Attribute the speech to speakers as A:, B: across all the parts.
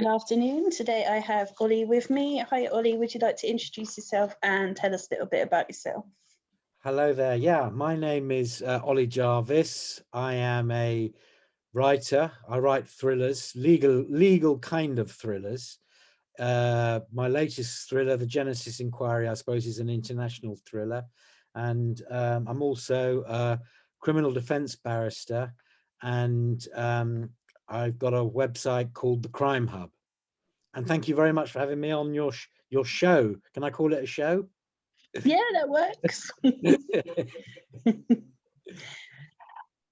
A: Good afternoon. Today I have Olly with me. Hi, Olly. Would you like to introduce yourself and tell us a little bit about yourself?
B: Hello there. Yeah, my name is Olly Jarvis. I am a writer. I write thrillers, legal kind of thrillers. My latest thriller, The Genesis Inquiry, I suppose, is an international thriller. And I'm also a criminal defense barrister. And I've got a website called The Crime Hub. And thank you very much for having me on your show. Can I call it a show?
A: Yeah, that works.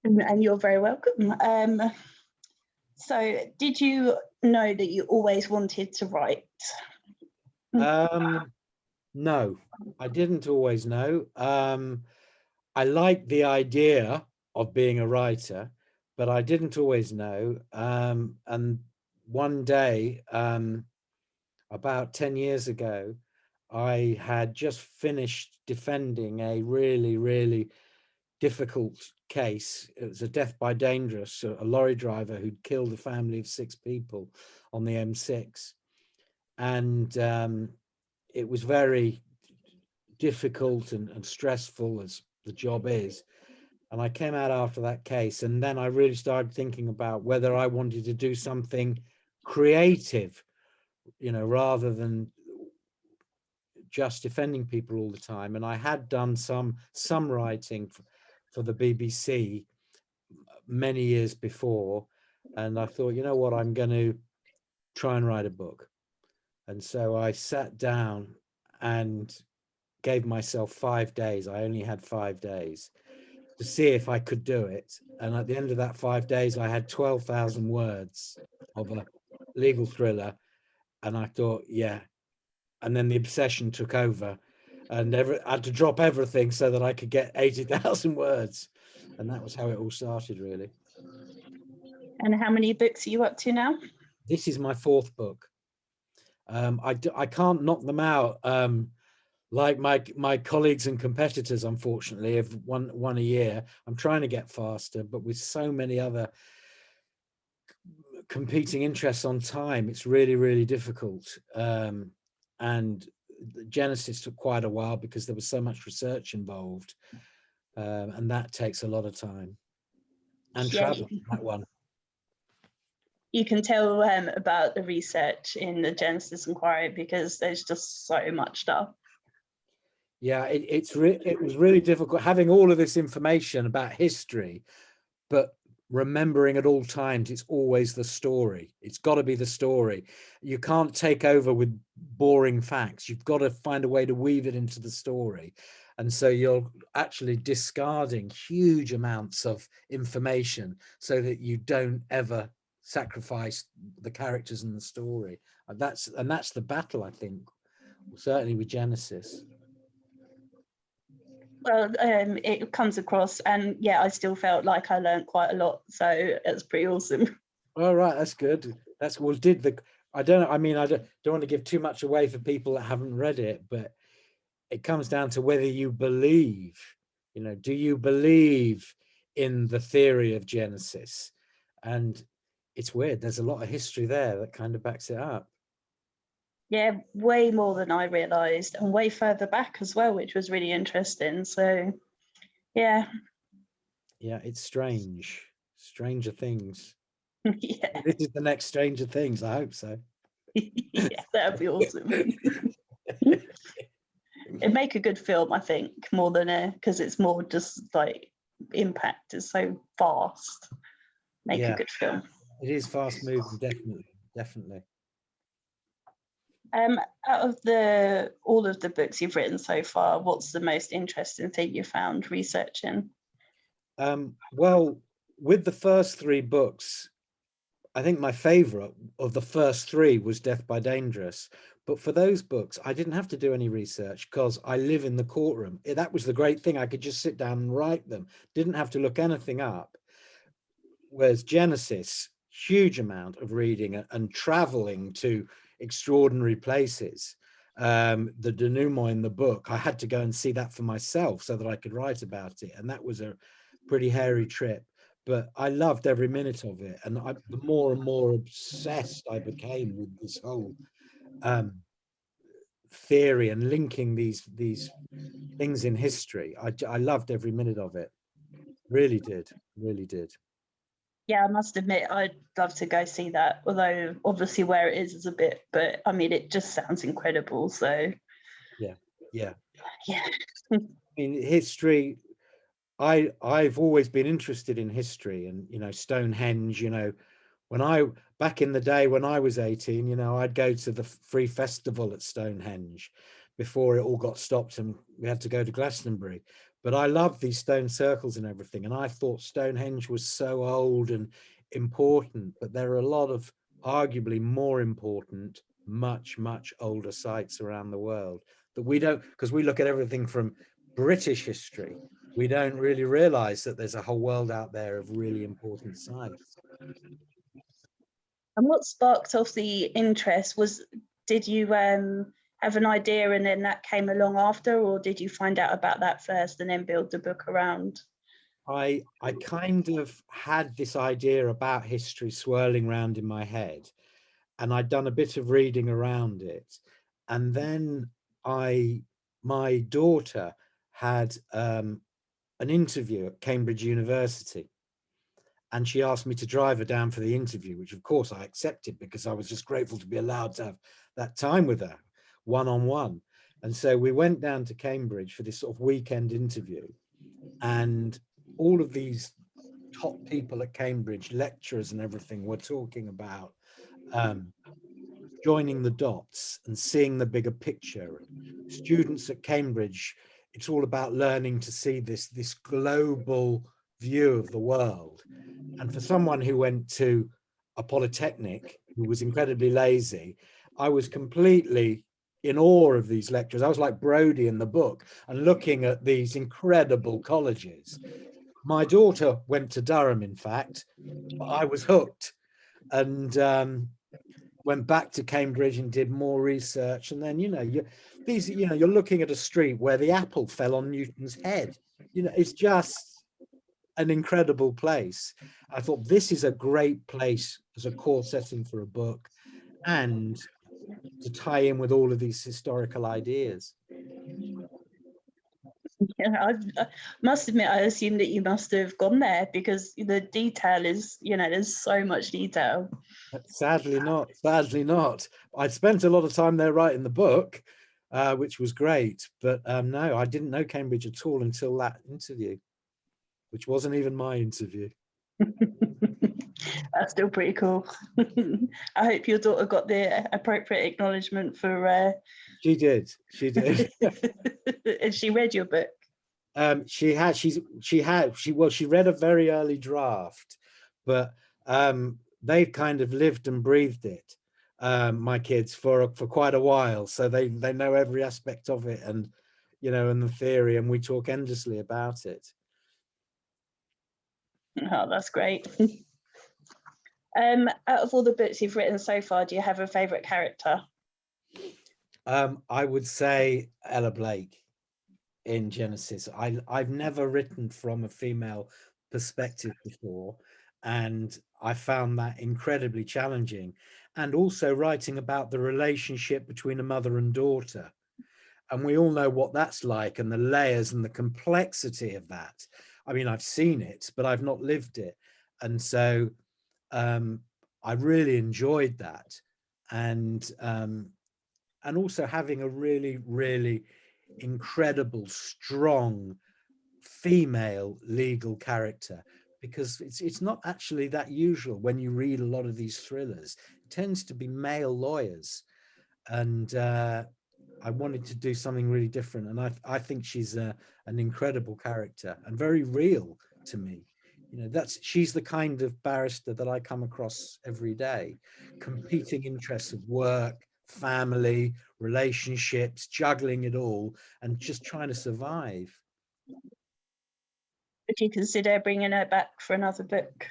A: And you're very welcome. So did you know that you always wanted to write?
B: No, I didn't always know. I liked the idea of being a writer, but I didn't always know. And one day, about 10 years ago, I had just finished defending a really, really difficult case. It was a death by dangerous, a lorry driver who'd killed a family of 6 people on the M6. And it was very difficult and stressful, as the job is. And I came out after that case, and then I really started thinking about whether I wanted to do something creative, rather than just defending people all the time. And I had done some writing for the BBC many years before, and I thought, you know what, I'm going to try and write a book. And so I sat down and gave myself 5 days. I only had 5 days to see if I could do it. And at the end of that 5 days, I had 12,000 words of a legal thriller. And I thought, yeah. And then the obsession took over, and I had to drop everything so that I could get 80,000 words. And that was how it all started, really.
A: And how many books are you up to now?
B: This is my 4th book. I can't knock them out like my colleagues and competitors, unfortunately, have one a year. I'm trying to get faster, but with so many other competing interests on time, it's really, really difficult. And Genesis took quite a while because there was so much research involved, and that takes a lot of time and travel. That one.
A: You can tell about the research in the Genesis Inquiry because there's just so much stuff.
B: Yeah, it was really difficult having all of this information about history, but remembering at all times it's always the story. It's got to be the story. You can't take over with boring facts. You've got to find a way to weave it into the story. And so you're actually discarding huge amounts of information so that you don't ever sacrifice the characters in the story. And that's the battle, I think, certainly with Genesis.
A: Well, it comes across, and yeah, I still felt like I learned quite a lot, so it's pretty awesome.
B: All right, that's good. That's well. I don't want to give too much away for people that haven't read it, but it comes down to whether you believe. Do you believe in the theory of Genesis? And it's weird. There's a lot of history there that kind of backs it up.
A: Yeah, way more than I realised, and way further back as well, which was really interesting. So, yeah.
B: Yeah, it's strange. Stranger Things.
A: Yeah.
B: This is the next Stranger Things. I hope so.
A: Yeah, that'd be awesome. It'd make a good film, I think, more than because it's more just like impact is so fast. Make a good film.
B: It is fast moving, definitely.
A: Out of all of the books you've written so far, what's the most interesting thing you found researching?
B: Well, with the first 3 books, I think my favorite of the first 3 was Death by Dangerous. But for those books, I didn't have to do any research because I live in the courtroom. That was the great thing. I could just sit down and write them. Didn't have to look anything up. Whereas Genesis, huge amount of reading and traveling to extraordinary places. The denouement in the book, I had to go and see that for myself so that I could write about it. And that was a pretty hairy trip. but I loved every minute of it. And the more and more obsessed I became with this whole um, theory and linking these things in history, I loved every minute of it. Really did, really did.
A: Yeah, I must admit, I'd love to go see that. Although obviously where it is a bit, but I mean, it just sounds incredible. So
B: Yeah, yeah.
A: yeah,
B: In history, I've always been interested in history, and Stonehenge. When I back in the day when I was 18, I'd go to the free festival at Stonehenge before it all got stopped and we had to go to Glastonbury. But I love these stone circles and everything, and I thought Stonehenge was so old and important, but there are a lot of arguably more important, much older sites around the world that we don't, because we look at everything from British history. We don't really realize that there's a whole world out there of really important sites.
A: and what sparked off the interest was, did you have an idea and then that came along after, or did you find out about that first and then build the book around?
B: I kind of had this idea about history swirling around in my head, and I'd done a bit of reading around it. And then my daughter had an interview at Cambridge University, and she asked me to drive her down for the interview, which of course I accepted because I was just grateful to be allowed to have that time with her one-on-one. And so we went down to Cambridge for this sort of weekend interview, and all of these top people at Cambridge, lecturers and everything, were talking about um, joining the dots and seeing the bigger picture. And students at Cambridge, it's all about learning to see this global view of the world. And for someone who went to a polytechnic, who was incredibly lazy, I was completely in awe of these lecturers. I was like Brody in the book and looking at these incredible colleges. My daughter went to Durham, in fact, but I was hooked, and went back to Cambridge and did more research. And then, you're looking at a street where the apple fell on Newton's head. It's just an incredible place. I thought this is a great place as a core setting for a book, and to tie in with all of these historical ideas.
A: Yeah, I must admit, I assume that you must have gone there because the detail is, there's so much detail.
B: Sadly not. Sadly not. I spent a lot of time there writing the book, which was great. But no, I didn't know Cambridge at all until that interview, which wasn't even my interview.
A: That's still pretty cool. I hope your daughter got the appropriate acknowledgement for.
B: She did. She did.
A: And she read your book.
B: She read a very early draft, but they've kind of lived and breathed it. My kids for quite a while, so they know every aspect of it, and and the theory, and we talk endlessly about it.
A: Oh, that's great. Out of all the books you've written so far, do you have a favorite character?
B: I would say Ella Blake in Genesis. I've never written from a female perspective before, and I found that incredibly challenging. And also writing about the relationship between a mother and daughter. And we all know what that's like, and the layers and the complexity of that. I mean, I've seen it, but I've not lived it. And so I really enjoyed that. And also having a really incredible, strong female legal character, because it's not actually that usual when you read a lot of these thrillers. It tends to be male lawyers, and I wanted to do something really different, and I think she's an incredible character and very real to me. She's the kind of barrister that I come across every day, competing interests of work, family, relationships, juggling it all, and just trying to survive.
A: Would you consider bringing her back for another book?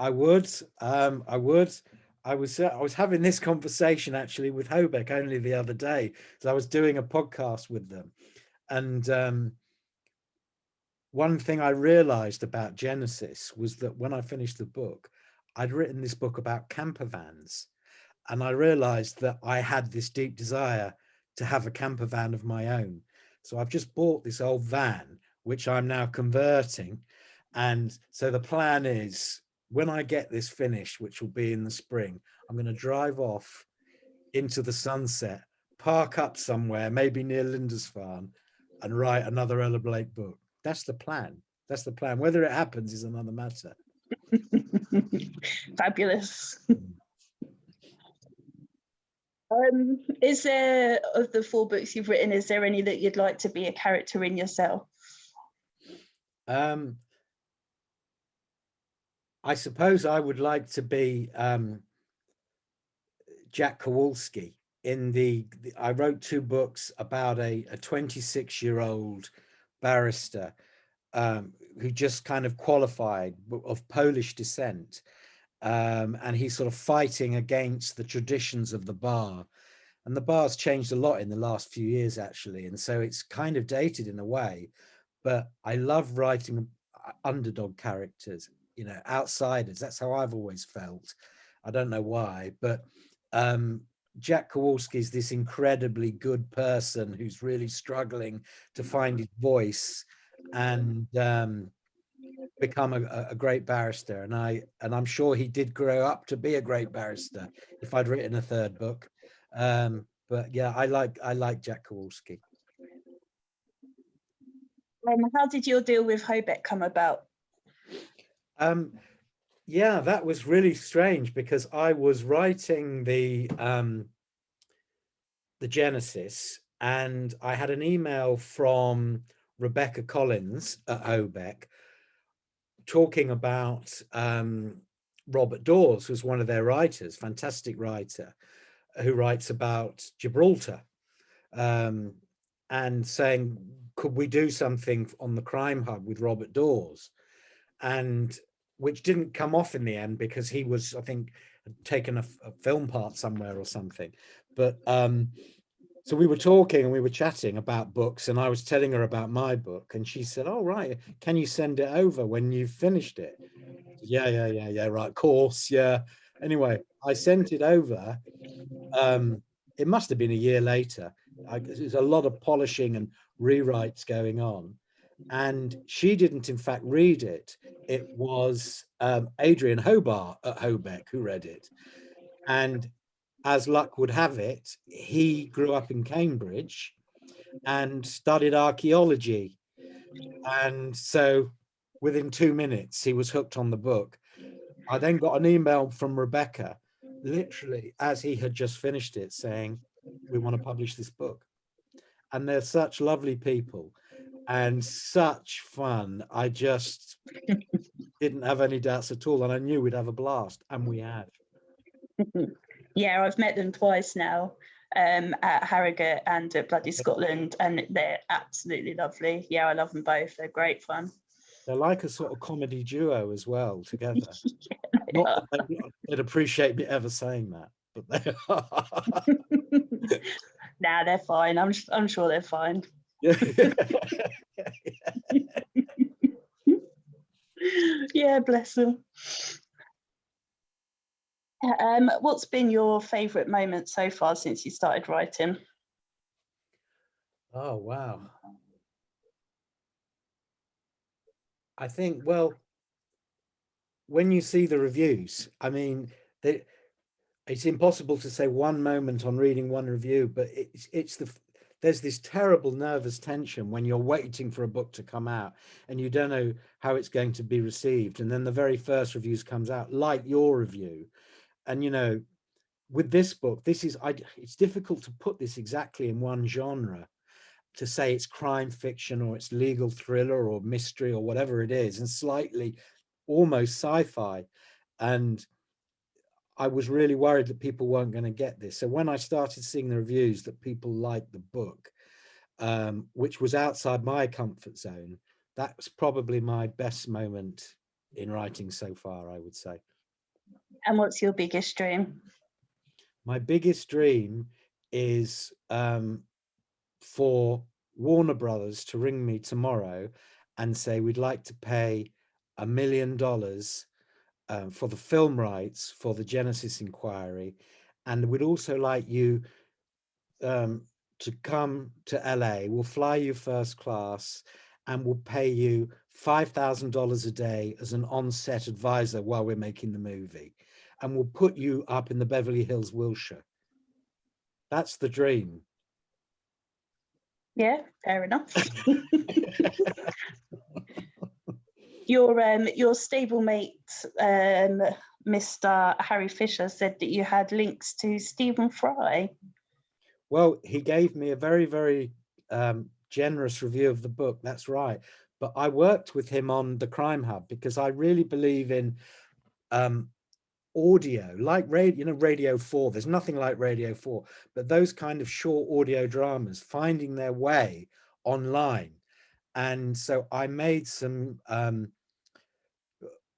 B: I would. I would. I was having this conversation actually with Hobeck only the other day, because I was doing a podcast with them, and one thing I realized about Genesis was that when I finished the book, I'd written this book about camper vans. And I realized that I had this deep desire to have a camper van of my own. So I've just bought this old van, which I'm now converting. And so the plan is when I get this finished, which will be in the spring, I'm going to drive off into the sunset, park up somewhere, maybe near Lindisfarne, and write another Ella Blake book. That's the plan. That's the plan. Whether it happens is another matter.
A: Fabulous. Is there, of the 4 books you've written, is there any that you'd like to be a character in yourself?
B: I suppose I would like to be Jack Kowalski in I wrote 2 books about a 26-year-old barrister who just kind of qualified, of Polish descent. And he's sort of fighting against the traditions of the bar. And the bar's changed a lot in the last few years, actually. And so it's kind of dated in a way. But I love writing underdog characters, you know, outsiders. That's how I've always felt. I don't know why, but Jack Kowalski is this incredibly good person who's really struggling to find his voice and become a great barrister. And I'm sure he did grow up to be a great barrister if I'd written a 3rd book. But yeah, I like Jack Kowalski.
A: How did your deal with Hobeck come about?
B: Yeah, that was really strange because I was writing the Genesis, and I had an email from Rebecca Collins at Hobeck talking about Robert Dawes, who's one of their writers, fantastic writer, who writes about Gibraltar, and saying, could we do something on the Crime Hub with Robert Dawes? And which didn't come off in the end because he was, I think, taken a film part somewhere or something. But so we were talking and we were chatting about books, and I was telling her about my book, and she said, "Oh, right, can you send it over when you've finished it?" Yeah, right, of course, yeah. Anyway, I sent it over. It must have been a year later. There's a lot of polishing and rewrites going on, and she didn't, in fact, read it. It was Adrian Hobart at Hobeck who read it, and as luck would have it, he grew up in Cambridge and studied archaeology, and so within 2 minutes he was hooked on the book. I then got an email from Rebecca, literally as he had just finished it, saying, "We want to publish this book." And they're such lovely people and such fun. I just didn't have any doubts at all. And I knew we'd have a blast, and we have.
A: Yeah, I've met them twice now, at Harrogate and at Bloody Scotland, and they're absolutely lovely. Yeah, I love them both. They're great fun.
B: They're like a sort of comedy duo as well together.
A: Yeah,
B: Not that they'd appreciate me ever saying that, but they are.
A: Nah, they're fine. I'm sure they're fine. Yeah, bless them. What's been your favourite moment so far since you started writing?
B: Oh, wow. I think, well, when you see the reviews, I mean, it's impossible to say one moment on reading one review, but there's this terrible nervous tension when you're waiting for a book to come out and you don't know how it's going to be received. And then the very first reviews comes out, like your review. And, you know, with this book, it's difficult to put this exactly in one genre, to say it's crime fiction or it's legal thriller or mystery or whatever it is, and slightly almost sci-fi. And I was really worried that people weren't going to get this. So when I started seeing the reviews that people liked the book, which was outside my comfort zone, that was probably my best moment in writing so far, I would say.
A: And what's your biggest dream?
B: My biggest dream is for Warner Brothers to ring me tomorrow and say, we'd like to pay $1 million for the film rights for the Genesis inquiry, and we'd also like you to come to LA. We'll fly you first class and we'll pay you $5,000 a day as an on-set advisor while we're making the movie. And we'll put you up in the Beverly Hills, Wilshire. That's the dream.
A: Yeah, fair enough. Your stablemate, Mr. Harry Fisher, said that you had links to Stephen Fry.
B: Well, he gave me a very, very generous review of the book. That's right. But I worked with him on the Crime Hub because I really believe in audio, like Radio 4. There's nothing like Radio 4, but those kind of short audio dramas finding their way online. And so I made some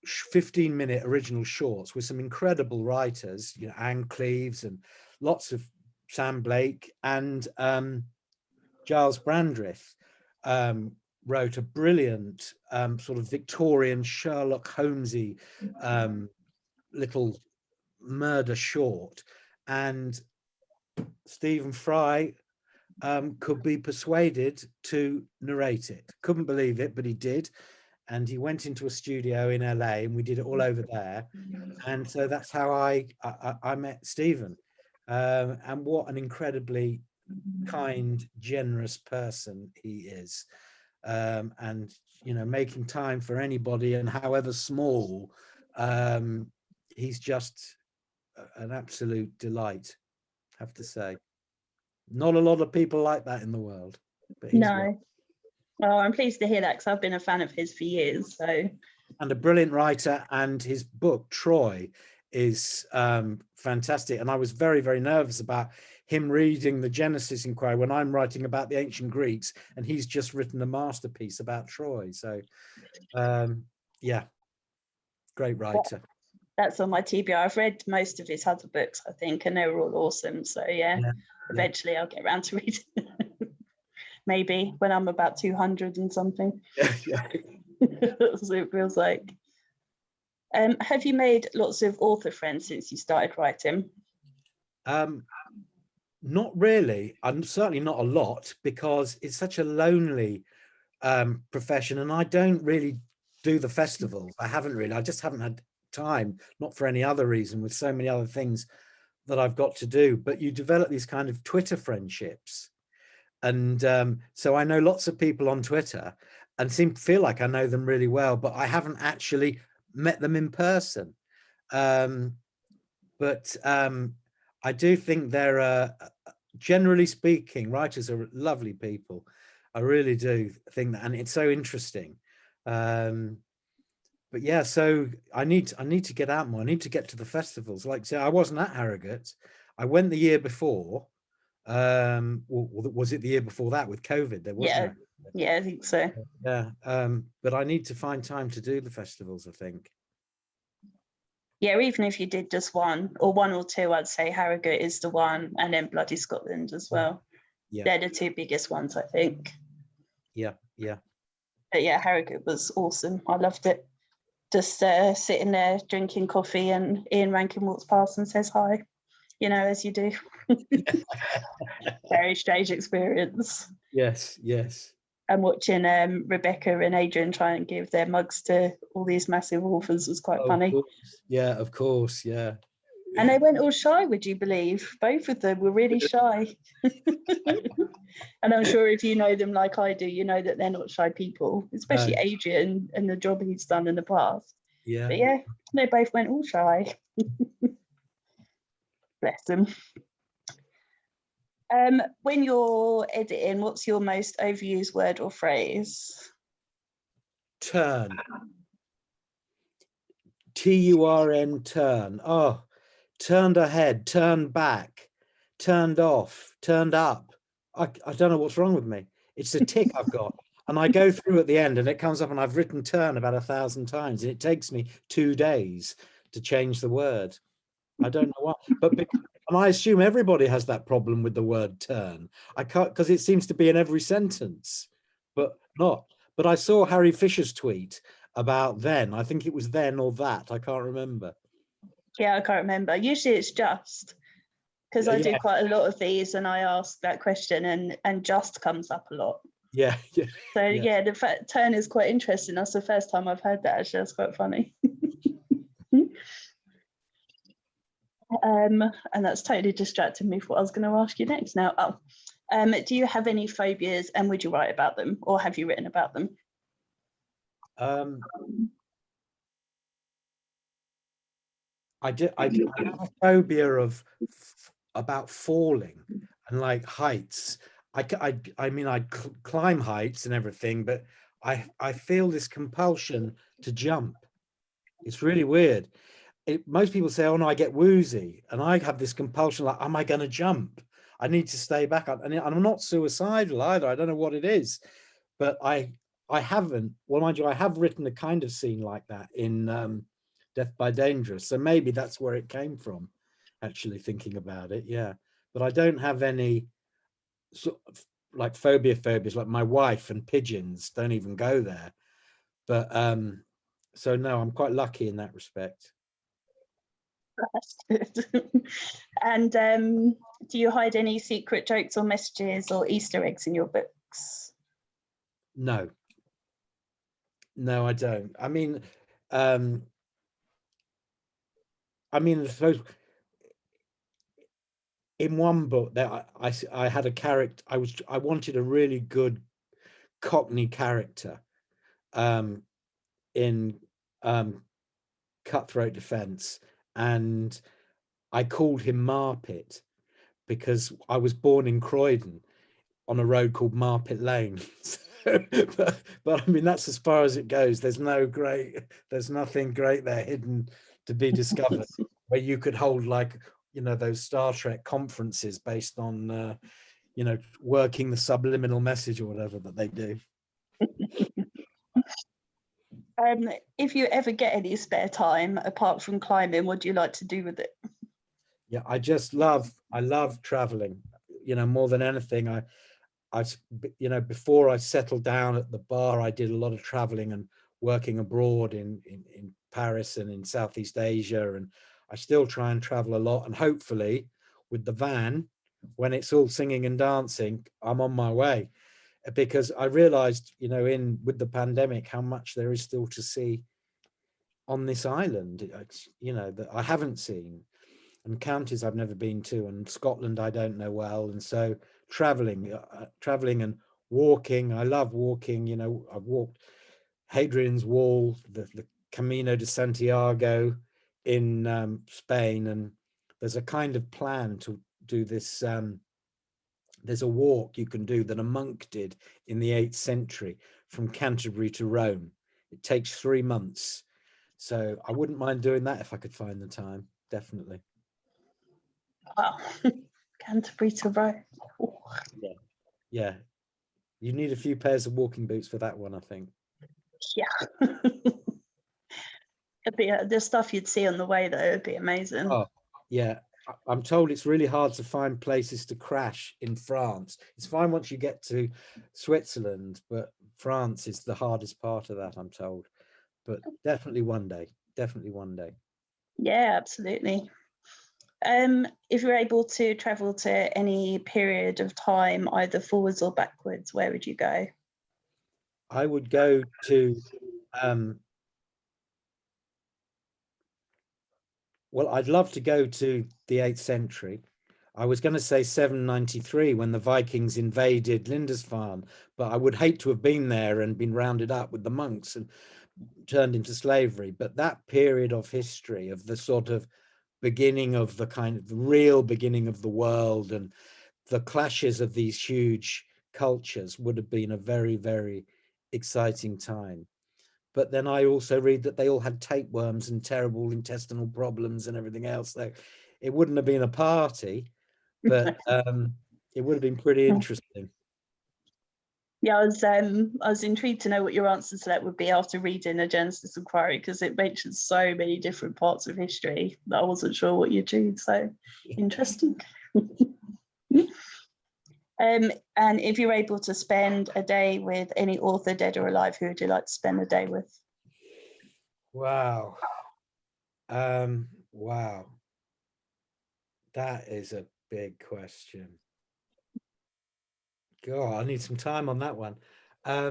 B: 15-minute original shorts with some incredible writers, Anne Cleves and lots of Sam Blake, and Giles Brandreth wrote a brilliant sort of Victorian Sherlock Holmesy little murder short, and Stephen Fry could be persuaded to narrate it. Couldn't believe it, but he did. And he went into a studio in LA and we did it all over there. And so that's how I met Stephen. And what an incredibly kind, generous person he is. And, making time for anybody, and however small, he's just an absolute delight, I have to say. Not a lot of people like that in the world, but he's
A: No.
B: one.
A: Oh, I'm pleased to hear that because I've been a fan of his for years. So,
B: and a brilliant writer, and his book Troy is fantastic. And I was very, very nervous about him reading the Genesis inquiry when I'm writing about the ancient Greeks, and he's just written a masterpiece about Troy. So, yeah, great writer.
A: That's on my TBR. I've read most of his other books, I think, and they were all awesome. So yeah. Eventually I'll get around to reading. Maybe when I'm about 200 and something.
B: Yeah.
A: That's what it feels like. Have you made lots of author friends since you started writing?
B: Not really. I'm certainly not a lot, because it's such a lonely profession, and I don't really do the festivals. I just haven't had time, not for any other reason, with so many other things that I've got to do. But you develop these kind of Twitter friendships. And so I know lots of people on Twitter and feel like I know them really well, but I haven't actually met them in person. But I do think they're, generally speaking, writers are lovely people. I really do think that, and it's so interesting. But yeah, so I need to get out more. I need to get to the festivals. Like, say, I wasn't at Harrogate. I went the year before. Was it the year before that with COVID? There wasn't.
A: Yeah, I think so.
B: Yeah, but I need to find time to do the festivals, I think.
A: Yeah, even if you did just one or two, I'd say Harrogate is the one, and then Bloody Scotland as well.
B: Yeah,
A: they're the two biggest ones, I think.
B: Yeah.
A: But yeah, Harrogate was awesome. I loved it. Just sitting there drinking coffee, and Ian Rankin walks past and says hi, as you do. Very strange experience.
B: Yes.
A: And watching Rebecca and Adrian try and give their mugs to all these massive authors was quite funny.
B: Of course, yeah.
A: And they went all shy, would you believe? Both of them were really shy. And I'm sure if you know them like I do, you know that they're not shy people, especially Adrian and the job he's done in the past.
B: Yeah.
A: But yeah, they both went all shy. Bless them. When you're editing, what's your most overused word or phrase?
B: Turn. Turn, turn. Oh, turned ahead, turned back, turned off, turned up. I don't know what's wrong with me. It's a tick I've got. And I go through at the end and it comes up, and I've written turn about 1,000 times. And it takes me 2 days to change the word. I don't know why, and I assume everybody has that problem with the word turn. I can't, because it seems to be in every sentence, but not. but I saw Harry Fisher's tweet about then. I think it was then or that. I can't remember.
A: Yeah, I can't remember. Usually it's just, because I do
B: Yeah,
A: quite a lot of these and I ask that question and just comes up a lot.
B: yeah, yeah.
A: So
B: Yeah.
A: yeah, the turn is quite interesting. That's the first time I've heard that, actually. That's quite funny. And that's totally distracted me from what I was going to ask you next now. Do you have any phobias and would you write about them, or have you written about them?
B: I have a phobia of about falling and like heights. I mean, I climb heights and everything, but I feel this compulsion to jump. It's really weird. Most people say, "Oh no, I get woozy," and I have this compulsion, like, "Am I going to jump? I need to stay back up." And I'm not suicidal either. I don't know what it is, but I haven't. Well, mind you, I have written a kind of scene like that in Death by Dangerous, so maybe that's where it came from. Actually, thinking about it, yeah. But I don't have any sort of like phobias. Like my wife and pigeons don't even go there. But so no, I'm quite lucky in that respect.
A: That's good. And do you hide any secret jokes or messages or Easter eggs in your books?
B: No, no, I don't. I mean, I suppose in one book that I had a character. I wanted a really good Cockney character in Cutthroat Defence, and I called him Marpet because I was born in Croydon on a road called Marpet Lane. But I mean, that's as far as it goes. There's nothing great there hidden to be discovered, where you could hold like, those Star Trek conferences based on, working the subliminal message or whatever that they do.
A: If you ever get any spare time apart from climbing, what do you like to do with it?
B: Yeah, I love traveling, more than anything. Before I settled down at the bar, I did a lot of traveling and working abroad in Paris and in Southeast Asia. And I still try and travel a lot. And hopefully with the van, when it's all singing and dancing, I'm on my way. Because I realized, with the pandemic, how much there is still to see on this island, that I haven't seen, and counties I've never been to, and Scotland I don't know well. And so traveling and walking, I love walking. I've walked Hadrian's Wall, the Camino de Santiago in Spain, and there's a kind of plan to do this. There's a walk you can do that a monk did in the 8th century from Canterbury to Rome. It takes 3 months. So I wouldn't mind doing that if I could find the time, definitely.
A: Wow. Canterbury to Rome.
B: Yeah. You need a few pairs of walking boots for that one, I think.
A: Yeah. It'd be the stuff you'd see on the way, though. It'd be amazing.
B: Oh, yeah. I'm told it's really hard to find places to crash in France. It's fine once you get to Switzerland, but France is the hardest part of that, I'm told. But definitely one day. Definitely one day.
A: Yeah, absolutely. If you're able to travel to any period of time, either forwards or backwards, where would you go?
B: I would go to well, I'd love to go to the 8th century. I was going to say 793 when the Vikings invaded Lindisfarne, but I would hate to have been there and been rounded up with the monks and turned into slavery. But that period of history, of the sort of beginning of the kind of the real beginning of the world and the clashes of these huge cultures, would have been a very, very exciting time. But then I also read that they all had tapeworms and terrible intestinal problems and everything else. So it wouldn't have been a party, but it would have been pretty interesting.
A: Yeah, I was intrigued to know what your answer to that would be after reading a Genesis Inquiry, because it mentions so many different parts of history that I wasn't sure what you'd choose. So interesting. And if you're able to spend a day with any author, dead or alive, who would you like to spend a day with?
B: Wow. Wow. That is a big question. God, I need some time on that one. I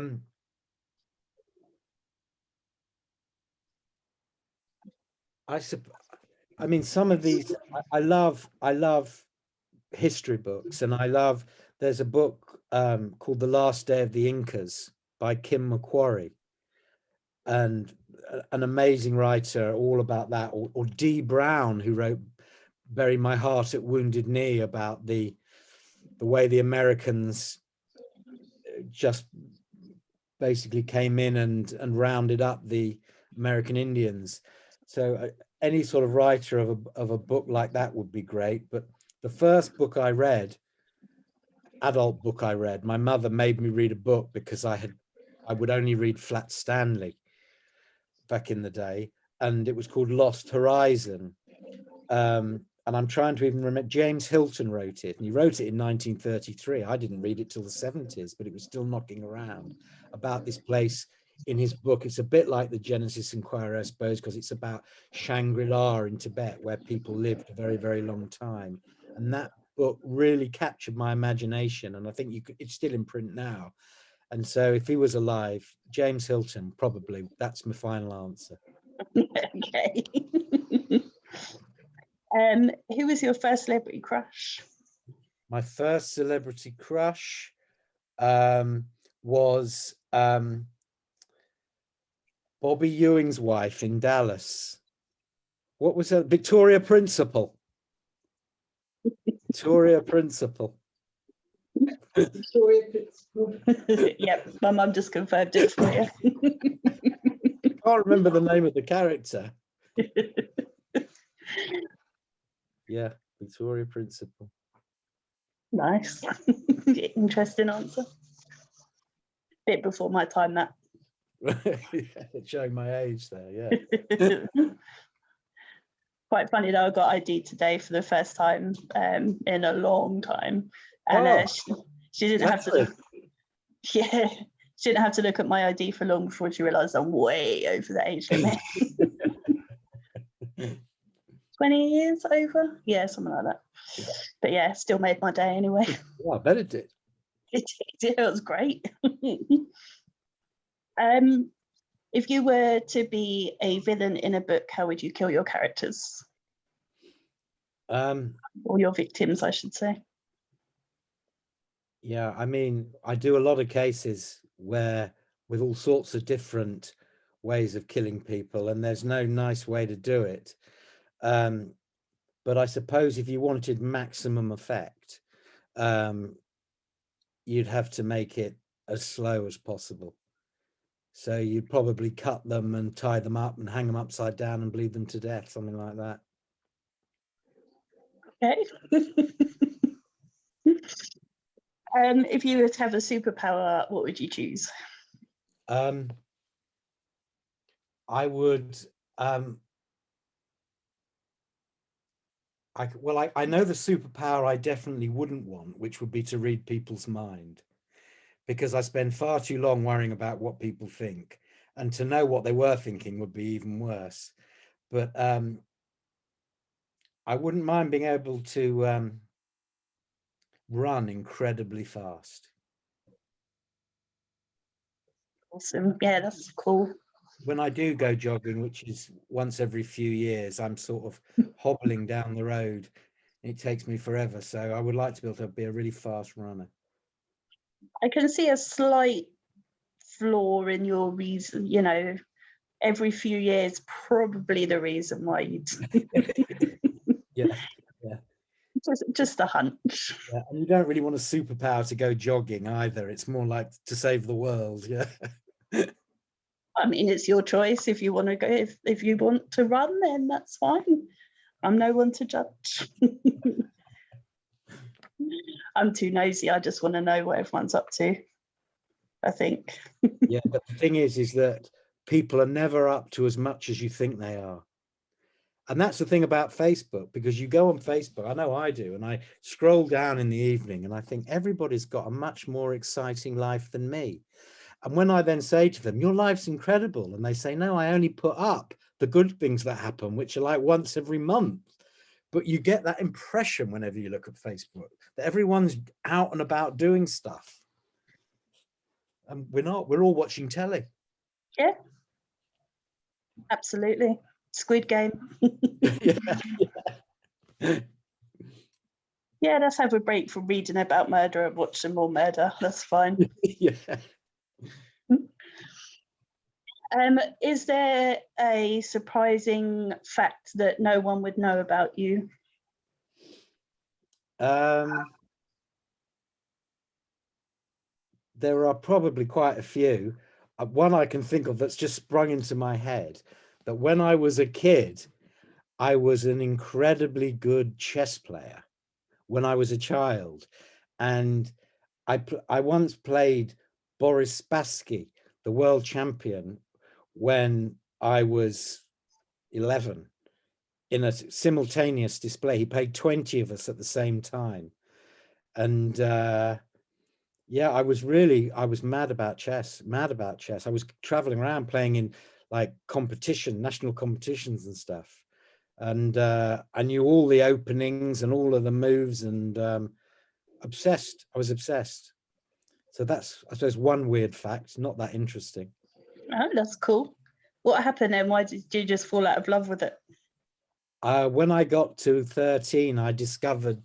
B: mean, some of these, I love history books, and there's a book called The Last Day of the Incas by Kim Macquarie, and an amazing writer all about that, or Dee Brown, who wrote Bury My Heart at Wounded Knee, about the way the Americans just basically came in and rounded up the American Indians. So any sort of writer of a book like that would be great. But the first book I read, adult book I read, my mother made me read a book because I would only read Flat Stanley back in the day, and it was called Lost Horizon. And I'm trying to even remember, James Hilton wrote it, and he wrote it in 1933. I didn't read it till the 70s, but it was still knocking around about this place in his book. It's a bit like the Genesis Inquiry, I suppose, because it's about Shangri-La in Tibet, where people lived a very, very long time. And that book really captured my imagination, and I think it's still in print now. And so if he was alive, James Hilton, probably. That's my final answer.
A: Okay. Who was your first celebrity crush?
B: My first celebrity crush was Bobby Ewing's wife in Dallas. What was her? Victoria Principal. Victoria Principal.
A: Victoria Principal. Yep, my mum just confirmed it for you.
B: I can't remember the name of the character. Yeah, Victoria Principal.
A: Nice. Interesting answer. Bit before my time, that.
B: Showing my age there, yeah.
A: Quite funny though, I got ID today for the first time in a long time. And she didn't have to look. Yeah, she didn't have to look at my ID for long before she realised I'm way over the age limit. 20 years over? Yeah, something like that. But yeah, still made my day anyway.
B: Well, I bet it did.
A: It did, it was great. If you were to be a villain in a book, how would you kill your characters? Or your victims, I should say.
B: Yeah, I mean, I do a lot of cases where with all sorts of different ways of killing people, and there's no nice way to do it. But I suppose if you wanted maximum effect, you'd have to make it as slow as possible. So you'd probably cut them and tie them up and hang them upside down and bleed them to death, something like that.
A: Okay. If you were to have a superpower, what would you choose?
B: I would. I know the superpower I definitely wouldn't want, which would be to read people's mind, because I spend far too long worrying about what people think, and to know what they were thinking would be even worse. But I wouldn't mind being able to run incredibly fast.
A: Awesome. Yeah, that's cool.
B: When I do go jogging, which is once every few years, I'm sort of hobbling down the road. It takes me forever. So I would like to be able to be a really fast runner.
A: I can see a slight flaw in your reason, you know, every few years, probably the reason why you'd.
B: Yeah.
A: Just a hunch.
B: Yeah, and you don't really want a superpower to go jogging either. It's more like to save the world. Yeah.
A: I mean, it's your choice. If you want to go, if you want to run, then that's fine. I'm no one to judge. I'm too nosy. I just want to know what everyone's up to, I think.
B: Yeah, but the thing is that people are never up to as much as you think they are. And that's the thing about Facebook, because you go on Facebook, I know I do, and I scroll down in the evening and I think everybody's got a much more exciting life than me. And when I then say to them, your life's incredible, and they say, no, I only put up the good things that happen, which are like once every month. But you get that impression whenever you look at Facebook that everyone's out and about doing stuff. And we're not, we're all watching telly.
A: Yeah, absolutely. Squid Game.
B: Yeah.
A: Yeah, let's have a break from reading about murder and watch some more murder. That's fine.
B: Yeah.
A: Is there a surprising fact that no one would know about you?
B: There are probably quite a few. One I can think of that's just sprung into my head, that when I was a kid, I was an incredibly good chess player when I was a child. And I once played Boris Spassky, the world champion, when I was 11, in a simultaneous display. He played 20 of us at the same time. And yeah, I was mad about chess. I was traveling around playing in like national competitions and stuff. And I knew all the openings and all of the moves, and obsessed. I was obsessed. So that's, I suppose, one weird fact, not that interesting.
A: Oh, that's cool. What happened then? Why did you just fall out of love with it?
B: When I got to 13, I discovered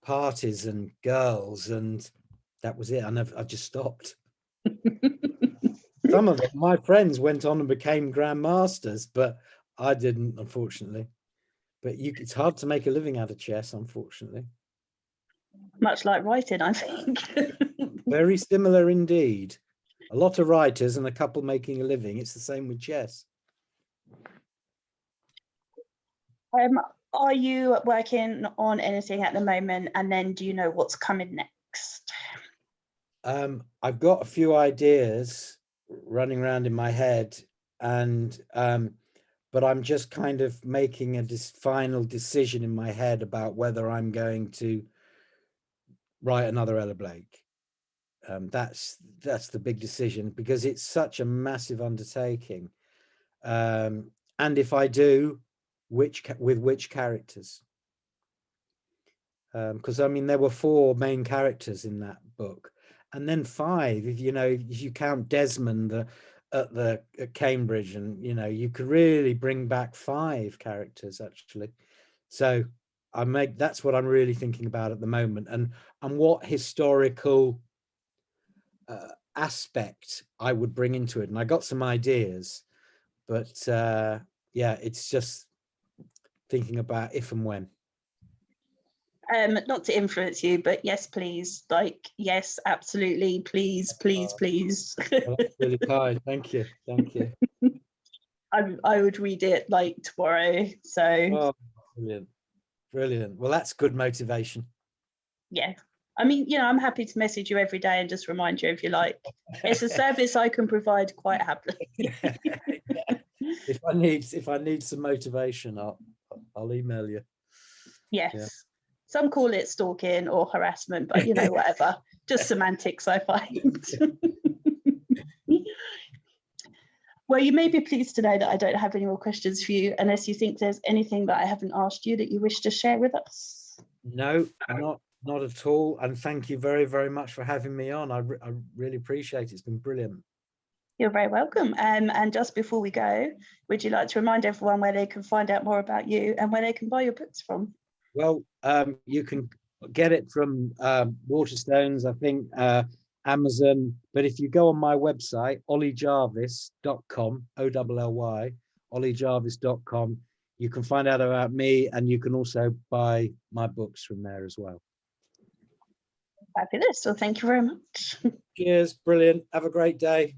B: parties and girls, and that was it. I just stopped. Some of them, my friends went on and became grandmasters, but I didn't, unfortunately. But it's hard to make a living out of chess, unfortunately.
A: Much like writing, I think.
B: Very similar indeed. A lot of writers and a couple making a living. It's the same with chess.
A: Are you working on anything at the moment? And then do you know what's coming next?
B: I've got a few ideas running around in my head, and but I'm just kind of making a final decision in my head about whether I'm going to write another Ella Blake. That's the big decision, because it's such a massive undertaking. And if I do, with which characters? Because I mean, there were 4 main characters in that book, and then 5 if you count Desmond at Cambridge, and you could really bring back 5 characters actually. So that's what I'm really thinking about at the moment, and what historical aspect I would bring into it. And I got some ideas, but yeah, it's just thinking about if and when.
A: Not to influence you, but yes, please. Like, yes, absolutely. Please, please, please.
B: Well, that's really kind. Thank you. Thank you.
A: I would read it like tomorrow. So
B: oh, brilliant. Brilliant. Well, that's good motivation.
A: Yeah. I mean, I'm happy to message you every day and just remind you if you like. It's a service I can provide quite happily.
B: Yeah. If I need some motivation, I'll email you.
A: Yes.
B: Yeah.
A: Some call it stalking or harassment, but whatever. Just semantics, I find. Well, you may be pleased to know that I don't have any more questions for you, unless you think there's anything that I haven't asked you that you wish to share with us.
B: No, not at all. And thank you very, very much for having me on. I really appreciate it. It's been brilliant.
A: You're very welcome. And just before we go, would you like to remind everyone where they can find out more about you and where they can buy your books from?
B: Well, you can get it from Waterstones, I think, Amazon. But if you go on my website, ollyjarvis.com, OLLY, ollyjarvis.com, you can find out about me, and you can also buy my books from there as well.
A: Fabulous. Well, thank you very much.
B: Cheers. Brilliant. Have a great day.